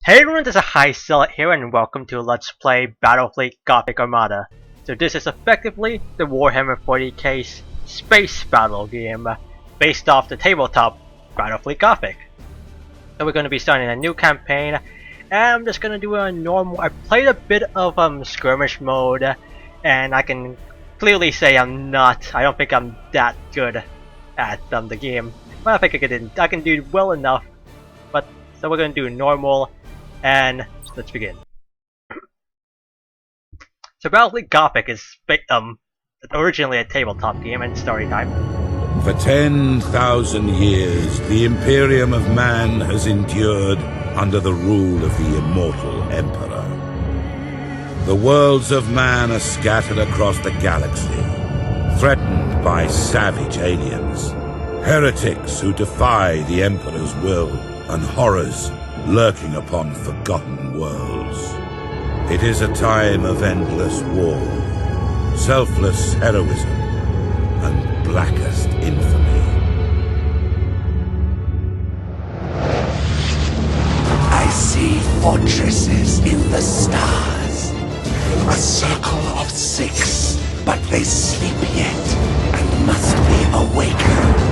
Hey everyone, this is High Zealot here and welcome to Let's Play Battlefleet Gothic Armada. So this is effectively the Warhammer 40k space battle game based off the tabletop Battlefleet Gothic. So we're going to be starting a new campaign and I'm just going to do a normal. I played a bit of skirmish mode and I can clearly say I don't think I'm that good at the game. But I think I can do well enough. But so we're going to do normal. And let's begin. So Battlefleet Gothic is originally a tabletop game and story time. For 10,000 years, the Imperium of Man has endured under the rule of the immortal Emperor. The worlds of man are scattered across the galaxy, threatened by savage aliens, heretics who defy the Emperor's will, and horrors lurking upon forgotten worlds. It is a time of endless war, selfless heroism, and blackest infamy. I see fortresses in the stars. A circle of 6, but they sleep yet and must be awakened.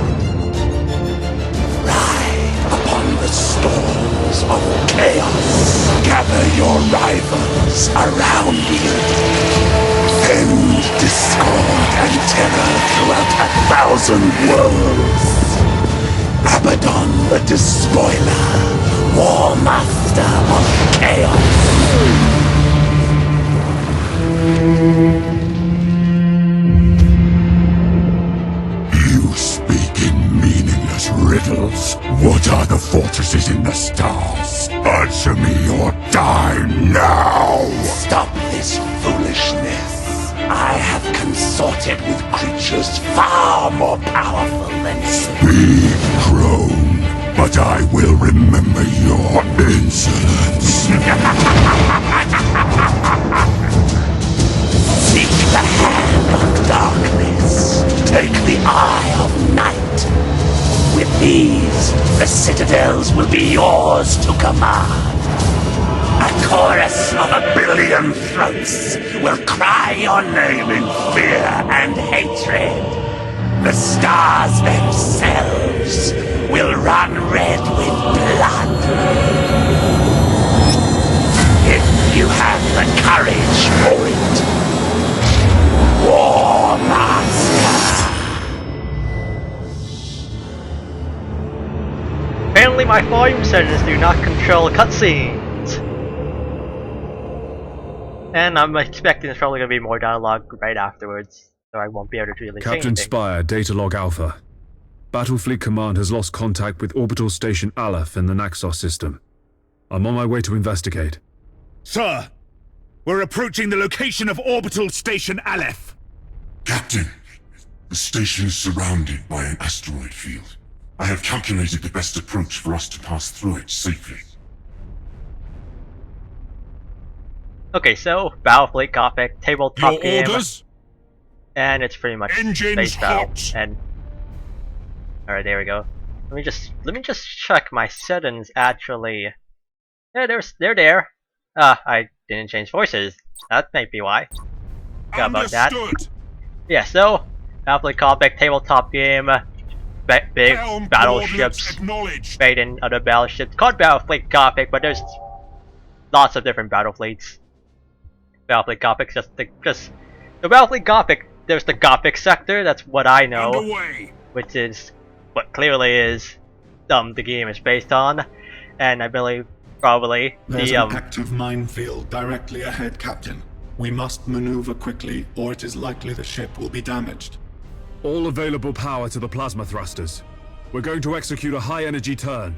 Upon the storms of chaos, gather your rivals around you. Send discord and terror throughout 1,000 worlds. Abaddon the Despoiler, War Master of Chaos. Riddles. What are the fortresses in the stars? Answer me or die now! Stop this foolishness. I have consorted with creatures far more powerful than you. Speak, crone, but I will remember your insolence. Seek the hand of darkness. Take the eye of night. With these, the citadels will be yours to command. A chorus of 1 billion throats will cry your name in fear and hatred. The stars themselves will run red with blood. If you have the courage for it. War Master. Apparently my volume settings do not control cutscenes. And I'm expecting there's probably going to be more dialogue right afterwards, so I won't be able to really say anything. Captain Spire, data log Alpha. Battlefleet Command has lost contact with Orbital Station Aleph in the Naxos system. I'm on my way to investigate. Sir, we're approaching the location of Orbital Station Aleph. Captain, the station is surrounded by an asteroid field. I have calculated the best approach for us to pass through it safely. Okay, so Battlefleet Gothic tabletop Your game, orders? and it's pretty much Engines space battle. hot. And all right, there we go. Let me just check my settings. Actually, yeah, they're there. I didn't change voices. That might be why. Forgot about that. Understood. Yeah, so Battlefleet Gothic tabletop game. Big Helm battleships coordinates acknowledged. fighting other battleships. Called Battlefleet Gothic, but there's lots of different battlefleets. Battlefleet Gothic just the Battlefleet Gothic. There's the Gothic sector. That's what I know, Underway. which is what clearly is the game is based on, and I believe probably There's the an active minefield directly ahead, Captain. We must maneuver quickly, or it is likely the ship will be damaged. All available power to the plasma thrusters. We're going to execute a high-energy turn.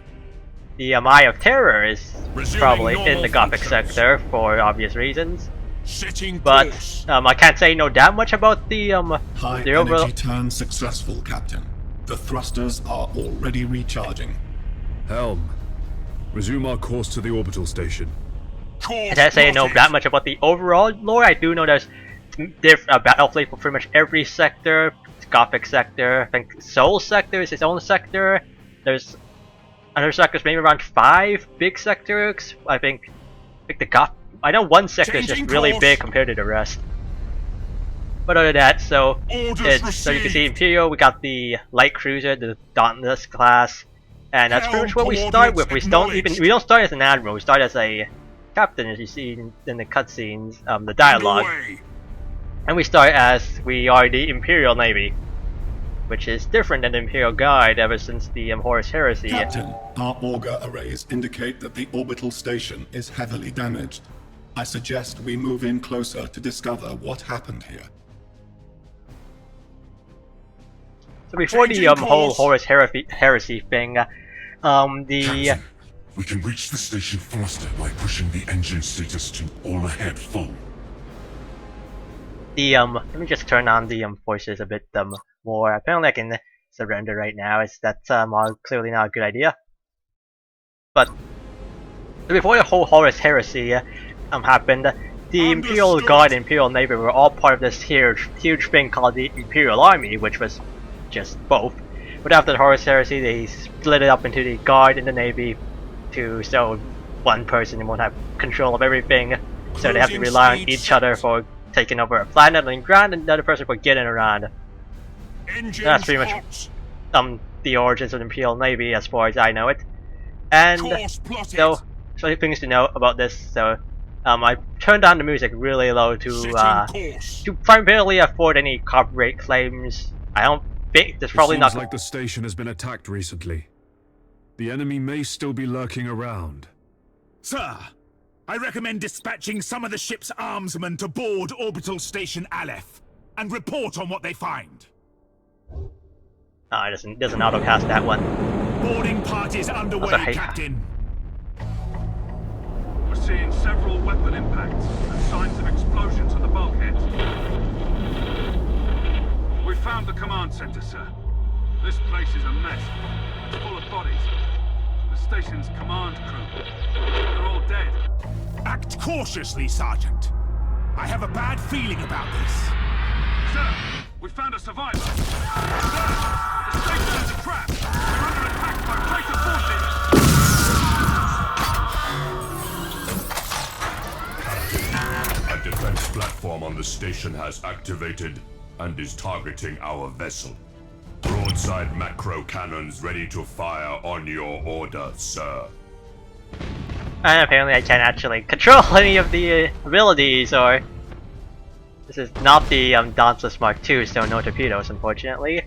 the Eye of Terror is Resuming probably in normal the Gothic functions. sector for obvious reasons. Setting But course. I can't say that much about the High the overall. energy turn successful, Captain. The thrusters are already recharging. Helm, resume our course to the orbital station. Course I can't say I know plotted. that much about the overall lore. I do know there's Battlefleet for pretty much every sector. Gothic sector. I think Soul sector is its own sector. There's other sectors, maybe around 5 big sectors. I think I know one sector is just Changing really course. big compared to the rest. But other than that, so so you can see Imperial, we got the light cruiser, the Dauntless class, and that's pretty much what we start with. We don't start as an admiral, we start as a captain, as you see in the cutscenes, the dialogue. Underway. And we start as we are the Imperial Navy, which is different than the Imperial Guide ever since the Horus Heresy. Captain, our auger arrays indicate that the orbital station is heavily damaged. I suggest we move in closer to discover what happened here. So before the Changing whole course. Horus Heresy thing, Captain, we can reach the station faster by pushing the engine status to all ahead full. let me just turn on the voices a bit more. Apparently I can surrender right now. That's clearly not a good idea. But before the whole Horus Heresy happened, the Imperial Understood. Guard and Imperial Navy were all part of this huge thing called the Imperial Army, which was just both. But after the Horus Heresy, they split it up into the Guard and the Navy, so one person won't have control of everything. So they have to Cruising rely on speed each other for taking over a planet and ground, and the other person for getting around. Engines That's pretty much hot. The origins of the Imperial Navy, as far as I know it. And Course plotted. so things to know about this. So I turned down the music really low Setting to course. primarily afford any copyright claims. I don't think there's probably it not. seems like the station has been attacked recently. The enemy may still be lurking around. Sir, I recommend dispatching some of the ship's armsmen to board Orbital Station Aleph and report on what they find. Oh, it doesn't autocast that one. Boarding parties underway, Also, hey. Captain. We're seeing several weapon impacts and signs of explosions at the bulkheads. We found the command center, sir. This place is a mess. It's full of bodies. The station's command crew. They're all dead. Act cautiously, Sergeant. I have a bad feeling about this. Sir, we found a survivor. Sir, the station is a trap. We're under attack by traitor forces. A defense platform on the station has activated and is targeting our vessel. Broadside macro cannons ready to fire on your order, sir. And apparently I can't actually control any of the abilities, or... This is not the Dauntless Mark II, so no torpedoes, unfortunately.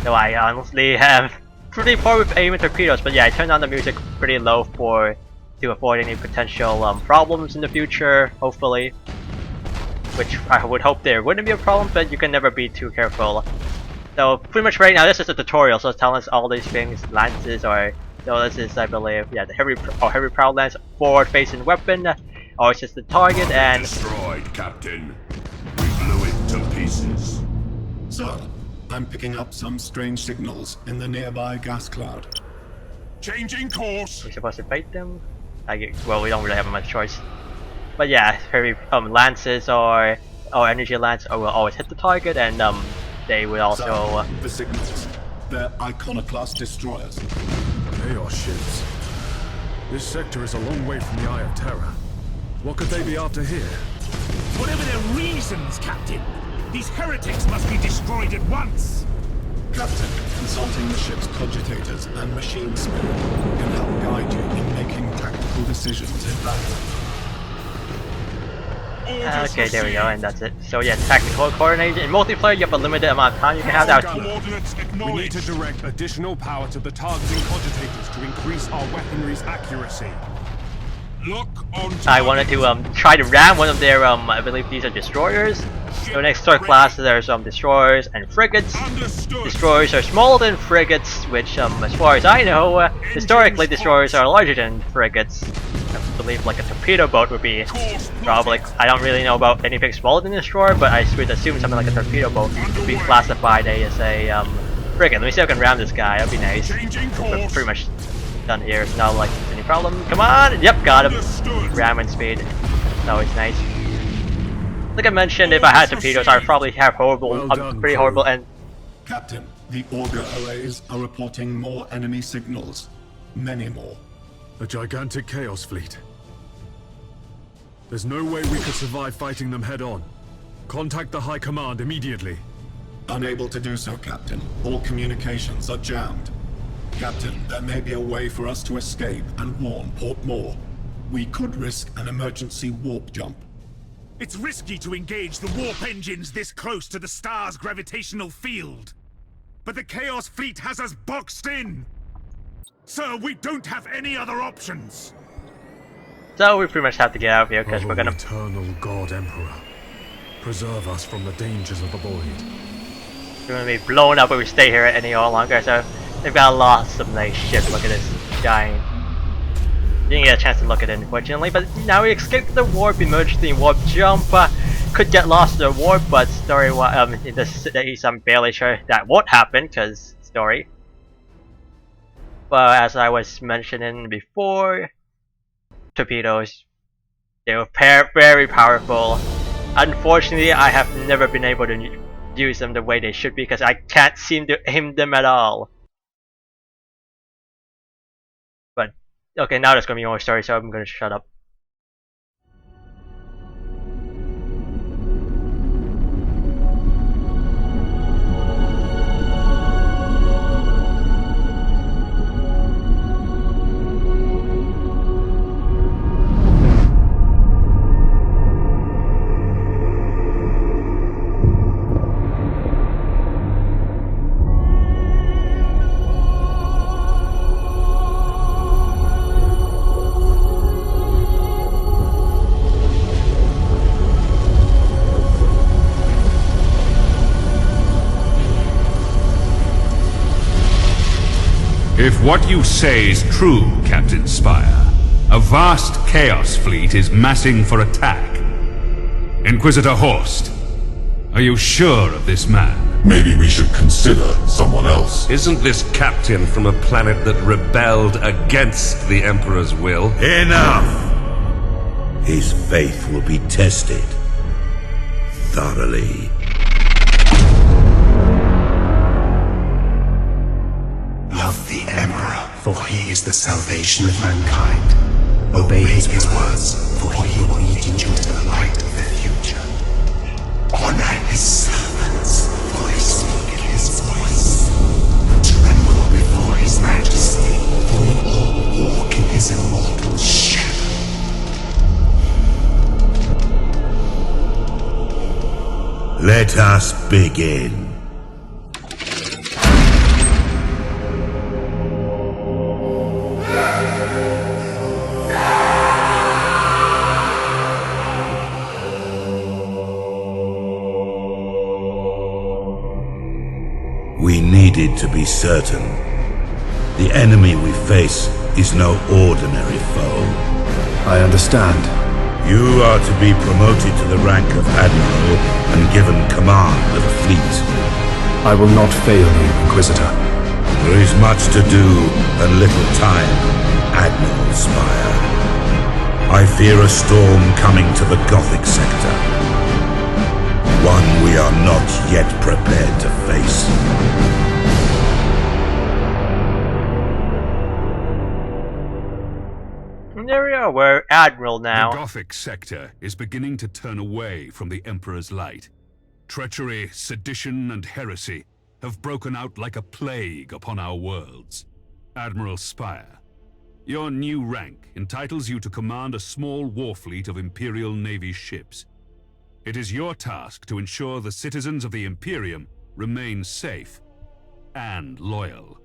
Though I honestly have pretty poor with aim and torpedoes, but yeah, I turned on the music pretty low to avoid any potential problems in the future, hopefully. Which I would hope there wouldn't be a problem, but you can never be too careful. So pretty much right now, this is a tutorial, so it's telling us all these things, lances, or... So this is, I believe, yeah, the heavy prow lance, forward-facing weapon, or it's just the target, and... Destroyed, Captain. We blew it to pieces. Sir, I'm picking up some strange signals in the nearby gas cloud. Changing course. We're supposed to fight them? Well, we don't really have much choice. But yeah, heavy lances or energy lance will always hit the target, and they would also... Sir, the signals. They're iconoclast destroyers. Chaos ships. This sector is a long way from the Eye of Terror. What could they be after here? Whatever their reasons, Captain, these heretics must be destroyed at once. Captain, consulting the ship's cogitators and machine spirit can help guide you in making tactical decisions in battle. Okay, there we go, and that's it. So yeah, tactical coordination. In multiplayer, you have a limited amount of time you can have that. Coordinates We need to acknowledged. direct additional power to the targeting cogitators to increase our weaponry's accuracy. Look on I wanted to try to ram one of their I believe these are destroyers. So next to our class, there's destroyers and frigates. Understood. Destroyers are smaller than frigates, which as far as I know, historically destroyers are larger than frigates. I believe like a torpedo boat would be probably. I don't really know about anything smaller than a destroyer, but I would assume something like a torpedo boat would be classified as a frigate. Let me see if I can ram this guy. That'd be nice. Changing We're course. pretty much done here. It's not like there's any problem. Come on! Yep, got him. Understood. Ramming speed. It's always nice. Like I mentioned, if I had torpedoes, I would probably have horrible, Well done, pretty crew. horrible, and Captain, the auger arrays are reporting more enemy signals. many more. A gigantic Chaos Fleet. There's no way we could survive fighting them head-on. Contact the High Command immediately. Unable to do so, Captain. All communications are jammed. Captain, there may be a way for us to escape and warn Port Moore. We could risk an emergency warp jump. It's risky to engage the warp engines this close to the star's gravitational field. But the Chaos Fleet has us boxed in. Sir, we don't have any other options. So we pretty much have to get out of here because we're gonna... Eternal God Emperor, preserve us from the dangers of the void. We're gonna be blown up if we stay here any longer, so they've got lots of nice shit. Look at this giant. Didn't get a chance to look at it unfortunately, but now we escaped the warp, emergency warp jump. Could get lost in the warp, but story in this series I'm barely sure that won't happen because story. But as I was mentioning before, torpedoes, they were very powerful. Unfortunately, I have never been able to use them the way they should because I can't seem to aim them at all. But okay, now there's gonna be more story, so I'm gonna shut up. If what you say is true, Captain Spire, a vast Chaos Fleet is massing for attack. Inquisitor Horst, are you sure of this man? Maybe we should consider someone else. Isn't this captain from a planet that rebelled against the Emperor's will? Enough! His faith will be tested thoroughly. Love the Emperor, for he is the salvation of mankind. Obey his words, for he will lead you into the light of the future. Honor his servants, for they speak his voice. Tremble before his majesty, for we all walk in his immortal shadow. Let us begin. We needed to be certain. The enemy we face is no ordinary foe. I understand. You are to be promoted to the rank of Admiral and given command of a fleet. I will not fail you, Inquisitor. There is much to do and little time, Admiral Spire. I fear a storm coming to the Gothic sector. One we are not yet prepared to face. And there we are, we're Admiral now. The Gothic sector is beginning to turn away from the Emperor's light. Treachery, sedition, and heresy have broken out like a plague upon our worlds. Admiral Spire, your new rank entitles you to command a small war fleet of Imperial Navy ships. It is your task to ensure the citizens of the Imperium remain safe and loyal.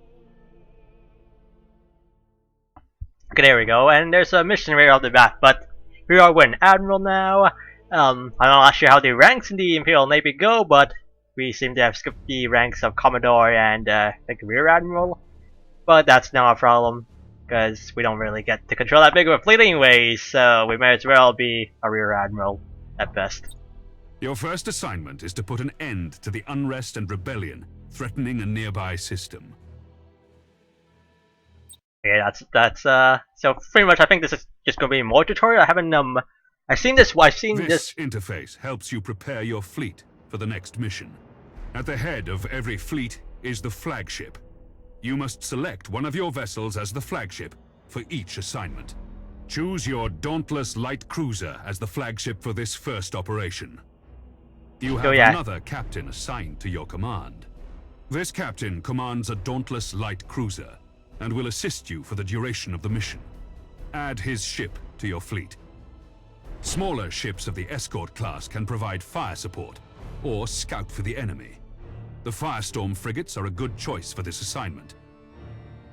Okay, there we go, and there's a mission right off the bat, but we are an Admiral now. I'm not sure how the ranks in the Imperial Navy go, but we seem to have skipped the ranks of Commodore and like Rear Admiral. But that's not a problem, because we don't really get to control that big of a fleet anyways, so we may as well be a Rear Admiral at best. Your first assignment is to put an end to the unrest and rebellion threatening a nearby system. Yeah, that's so pretty much I think this is just gonna be more tutorial. I haven't I've seen this interface helps you prepare your fleet for the next mission. At the head of every fleet is the flagship. You must select one of your vessels as the flagship for each assignment. Choose your Dauntless Light Cruiser as the flagship for this first operation. You have another captain assigned to your command. This captain commands a Dauntless Light Cruiser and will assist you for the duration of the mission. Add his ship to your fleet. Smaller ships of the escort class can provide fire support or scout for the enemy. The Firestorm frigates are a good choice for this assignment.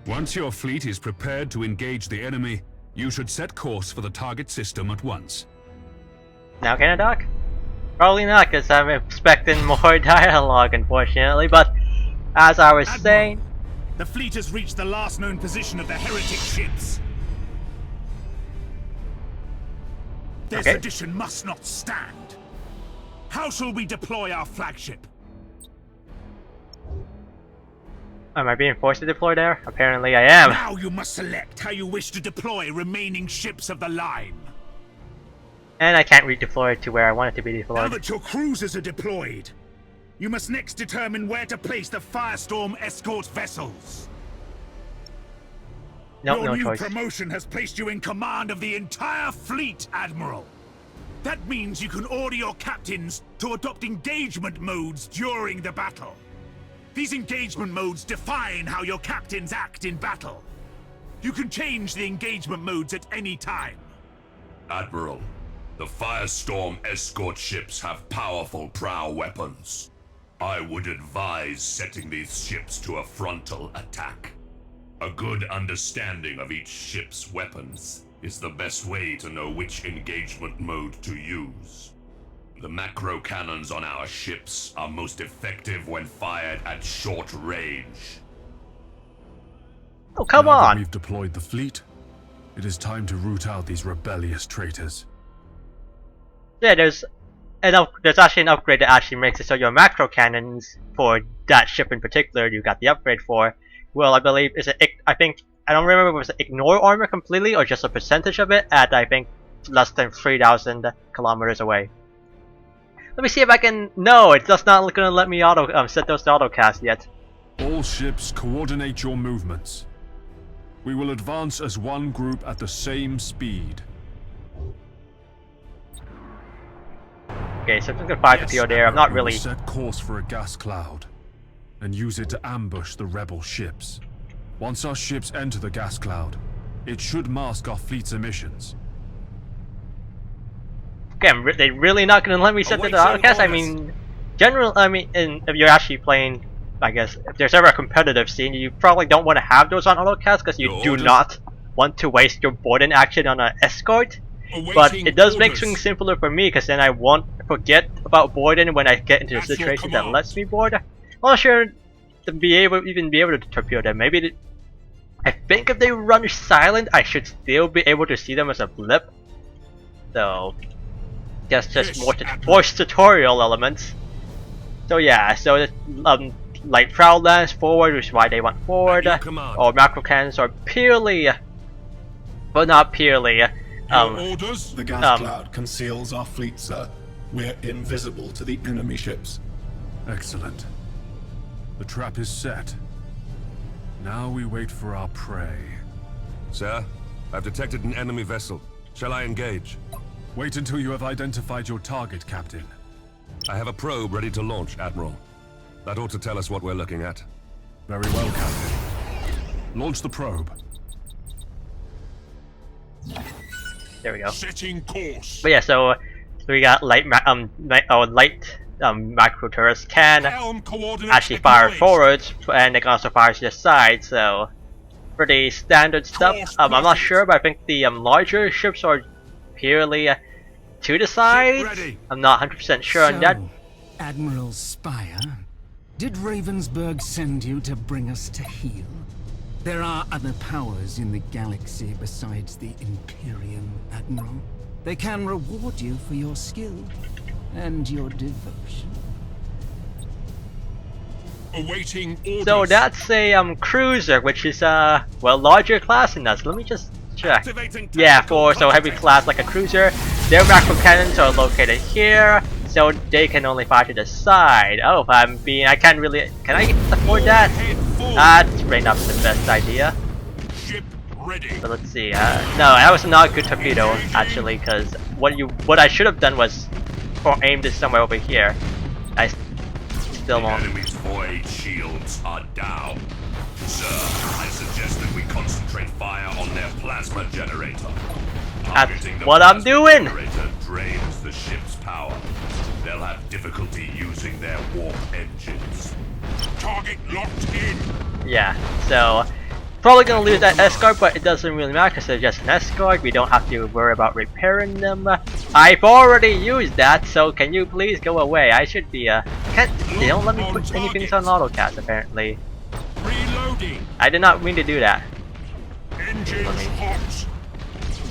Once your fleet is prepared to engage the enemy, you should set course for the target system at once. Now can I dock? Probably not, because I'm expecting more dialogue, unfortunately, but as I was saying... The fleet has reached the last known position of the heretic ships. Their sedition must not stand. How shall we deploy our flagship? Am I being forced to deploy there? Apparently I am. Now you must select how you wish to deploy remaining ships of the line. And I can't redeploy it to where I want it to be deployed. Now that your cruisers are deployed, you must next determine where to place the Firestorm escort vessels. Nope, Your no new choice. promotion has placed you in command of the entire fleet, Admiral. That means you can order your captains to adopt engagement modes during the battle. These engagement modes define how your captains act in battle. You can change the engagement modes at any time. Admiral, the Firestorm escort ships have powerful prow weapons. I would advise setting these ships to a frontal attack. A good understanding of each ship's weapons is the best way to know which engagement mode to use. The macro cannons on our ships are most effective when fired at short range. Oh, come now on! That we've deployed the fleet, it is time to root out these rebellious traitors. Yeah, there's actually an upgrade that actually makes it so your macro cannons for that ship in particular you got the upgrade for. Well, I believe is it. I think I don't remember if it was ignore armor completely or just a percentage of it at I think less than 3,000 kilometers away. Let me see if I can. No, it's just not going to let me auto set those to autocast yet. All ships coordinate your movements. We will advance as one group at the same speed. Okay, so I'm just gonna fire the PO there. I'm not really. We will set course for a gas cloud and use it to ambush the rebel ships. Once our ships enter the gas cloud, it should mask our fleet's emissions. Okay, they're really not gonna let me set the autocast. I mean, if you're actually playing, I guess if there's ever a competitive scene, you probably don't want to have those on autocast because you do not want to waste your boarding action on an escort. But it does make things simpler for me because then I won't forget about boarding when I get into a situation that lets me board. I'm not sure to even be able to torpedo them. Maybe I think if they run silent, I should still be able to see them as a blip. So that's just more voice tutorial elements. So yeah, so the light prow lands forward, which is why they want forward. Or macro cannons are purely, but not purely. The gas cloud conceals our fleet, sir. We're invisible to the enemy ships. Excellent. The trap is set. Now we wait for our prey. Sir, I've detected an enemy vessel. Shall I engage? Wait until you have identified your target, Captain. I have a probe ready to launch, Admiral. That ought to tell us what we're looking at. Very well, Captain. Launch the probe. There we go. Setting course. But yeah, so we got light macro turrets can actually fire forwards, and they can also fire to the side. So pretty standard stuff. I'm not sure, but I think the larger ships are purely to the side. I'm not 100% sure on that. Admiral Spire, did Ravensburg send you to bring us to heel? There are other powers in the galaxy besides the Imperium, Admiral. They can reward you for your skill and your devotion. Awaiting orders. So that's a cruiser, which is well, larger class than us. Let me just check. Yeah, so heavy class like a cruiser. Their macro cannons are located here, so they can only fire to the side. Oh, if I'm being, I can't really. Can I afford that? That's probably not the best idea. Ship ready. So let's see. No, that was not a good torpedo actually, because what I should have done was aim this somewhere over here. I still won't. The enemy's void shields are down. Sir, I suggest that we concentrate fire on their plasma generator. That's what I'm doing! The generator drains the ship's power. They'll have difficulty using their warp engines. Target locked in. Yeah, so probably gonna lose that escort, but it doesn't really matter because they're just an escort. We don't have to worry about repairing them. I've already used that, so can you please go away? I should be they don't let me put anything on autocast apparently. Reloading. I did not mean to do that. Engines hot.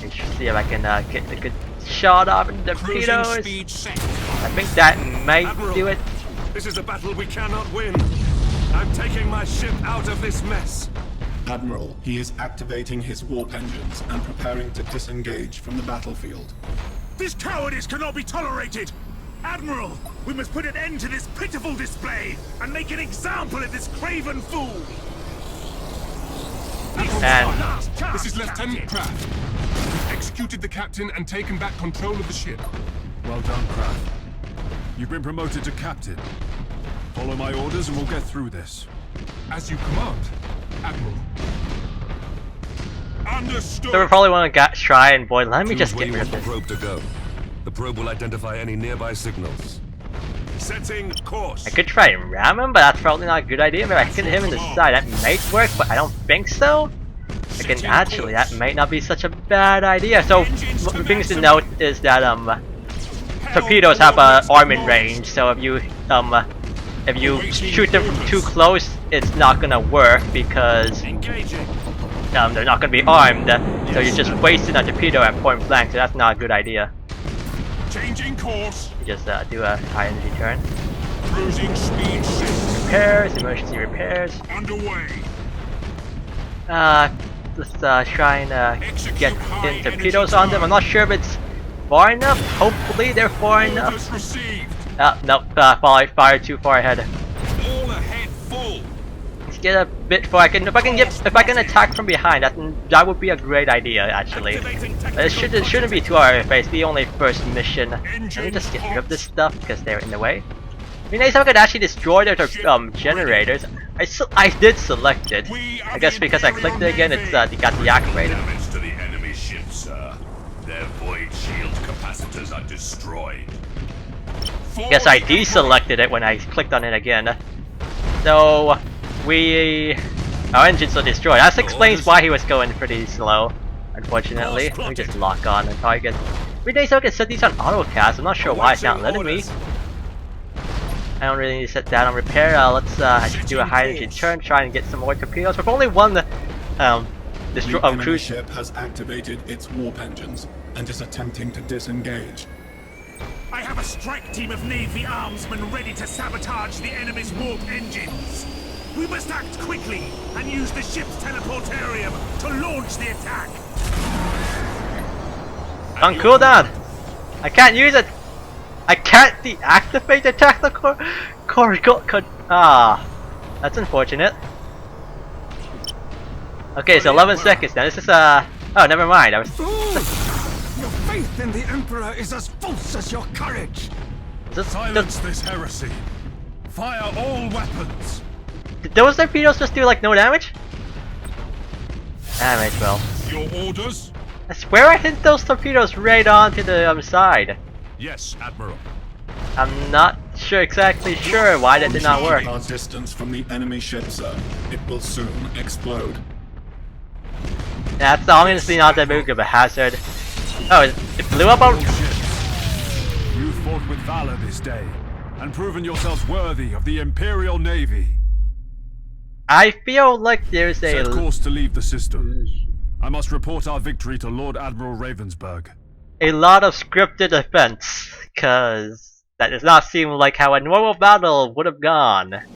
Let's see if I can get a good shot off in the torpedoes. Speed set. I think that might do it. This is a battle we cannot win. I'm taking my ship out of this mess. Admiral, he is activating his warp engines and preparing to disengage from the battlefield. This cowardice cannot be tolerated! Admiral, we must put an end to this pitiful display and make an example of this craven fool! And This is Lieutenant Kraft. We've executed the captain and taken back control of the ship. Well done, Kraft. You've been promoted to captain. Follow my orders and we'll get through this. As you command, Admiral. Understood. so we probably want to try and boy. Let me Choose just where get you rid of want the this. probe to go. The probe will identify any nearby signals. Setting course. I could try and ram him, but that's probably not a good idea. Maybe I could hit him in the side. That might work, but I don't think so. Again, actually, that might not be such a bad idea. So, the things to note is that torpedoes have a arming range. So if you shoot them from too close, it's not gonna work because they're not gonna be armed. So you're just wasting a torpedo at point blank. So that's not a good idea. Changing course. You just do a high energy turn. Cruising speed 6. Repairs, emergency repairs. Underway. Let's try and get in torpedoes on them. I'm not sure if it's far enough. Hopefully they're far enough. Orders received. Nope, fire too far ahead. All ahead full. Let's get a bit far. If I can attack from behind, that would be a great idea actually. It shouldn't be too hard if it's the only first mission. Let me just get rid of this stuff because they're in the way. It'd be nice if I could actually destroy their generators. I did select it. I guess because I clicked it again, it got deactivated. Damage to the enemy ship, sir. Their void shield capacitors are destroyed. I guess I deselected it when I clicked on it again. So our engines are destroyed. That explains why he was going pretty slow. Unfortunately, let me just lock on and target. It'd be nice if I could set these on autocast. I'm not sure why it's not letting me. I don't really need to set that on repair. I should do a high energy turn, try and get some more torpedoes. We've only one The enemy cruise. ship has activated its warp engines and is attempting to disengage. I have a strike team of Navy armsmen ready to sabotage the enemy's warp engines. We must act quickly and use the ship's teleportarium to launch the attack. On cooldown! I can't use it! I can't deactivate the technical core. That's unfortunate. Okay, so 11 seconds now. This is oh, never mind. I was. Your faith in the Emperor is as false as your courage. Silence this heresy. Fire all weapons. Did those torpedoes just do like no damage? Damage, well. Your orders? I swear I hit those torpedoes right onto the side. Yes, Admiral. I'm not exactly sure why that did not work. Our distance from the enemy ship, sir. It will soon explode. That's honestly not that big of a hazard. Oh, it blew up on. You fought with valor this day, and proven yourselves worthy of the Imperial Navy. I feel like there's a. Set course to leave the system. I must report our victory to Lord Admiral Ravensburg. A lot of scripted events, cause that does not seem like how a normal battle would have gone.